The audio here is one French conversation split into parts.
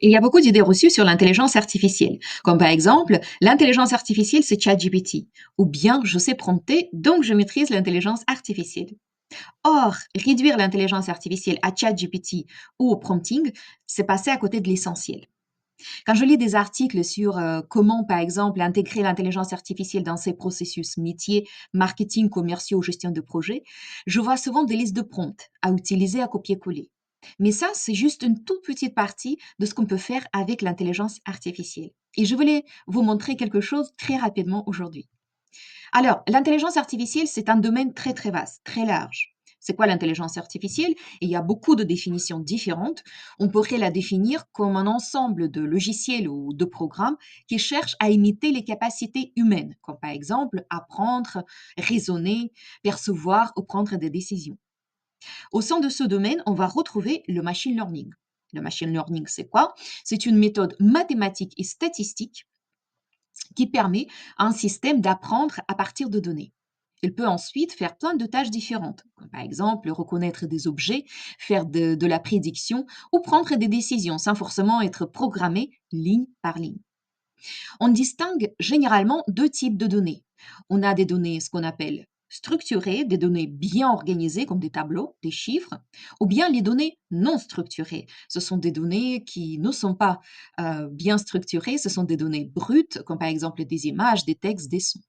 Il y a beaucoup d'idées reçues sur l'intelligence artificielle, comme par exemple, l'intelligence artificielle c'est ChatGPT, ou bien je sais prompter, donc je maîtrise l'intelligence artificielle. Or, réduire l'intelligence artificielle à ChatGPT ou au prompting, c'est passer à côté de l'essentiel. Quand je lis des articles sur comment, par exemple, intégrer l'intelligence artificielle dans ses processus métiers, marketing, commerciaux ou gestion de projet, je vois souvent des listes de prompts à utiliser à copier-coller. Mais ça, c'est juste une toute petite partie de ce qu'on peut faire avec l'intelligence artificielle. Et je voulais vous montrer quelque chose très rapidement aujourd'hui. Alors, l'intelligence artificielle, c'est un domaine très très vaste, très large. C'est quoi l'intelligence artificielle? Et il y a beaucoup de définitions différentes. On pourrait la définir comme un ensemble de logiciels ou de programmes qui cherchent à imiter les capacités humaines, comme par exemple apprendre, raisonner, percevoir ou prendre des décisions. Au sein de ce domaine, on va retrouver le machine learning. Le machine learning, c'est quoi? C'est une méthode mathématique et statistique qui permet à un système d'apprendre à partir de données. Il peut ensuite faire plein de tâches différentes, comme par exemple reconnaître des objets, faire de la prédiction ou prendre des décisions sans forcément être programmé ligne par ligne. On distingue généralement deux types de données. On a des données, ce qu'on appelle structurées, des données bien organisées comme des tableaux, des chiffres, ou bien les données non structurées. Ce sont des données qui ne sont pas bien structurées, ce sont des données brutes, comme par exemple des images, des textes, des sons.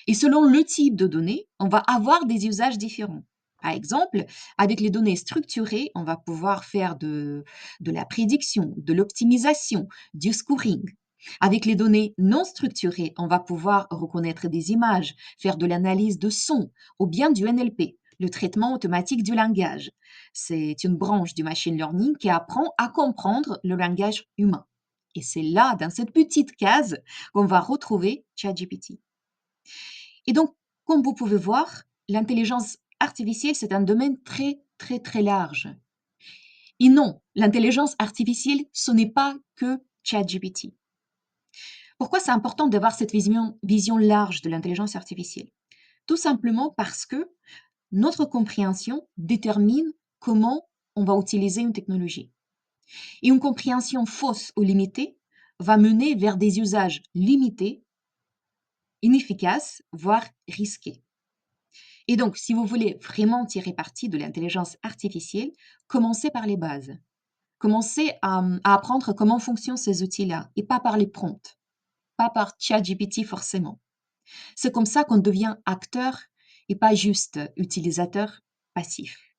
Et selon le type de données, on va avoir des usages différents. Par exemple, avec les données structurées, on va pouvoir faire de la prédiction, de l'optimisation, du scoring. Avec les données non structurées, on va pouvoir reconnaître des images, faire de l'analyse de son ou bien du NLP, le traitement automatique du langage. C'est une branche du machine learning qui apprend à comprendre le langage humain. Et c'est là, dans cette petite case, qu'on va retrouver ChatGPT. Et donc, comme vous pouvez voir, l'intelligence artificielle, c'est un domaine très, très, très large. Et non, l'intelligence artificielle, ce n'est pas que ChatGPT. Pourquoi c'est important d'avoir cette vision large de l'intelligence artificielle? Tout simplement parce que notre compréhension détermine comment on va utiliser une technologie. Et une compréhension fausse ou limitée va mener vers des usages limités, inefficaces, voire risqués. Et donc, si vous voulez vraiment tirer parti de l'intelligence artificielle, commencez par les bases. Commencez à apprendre comment fonctionnent ces outils-là et pas par les prompts, pas par ChatGPT forcément. C'est comme ça qu'on devient acteur et pas juste utilisateur passif.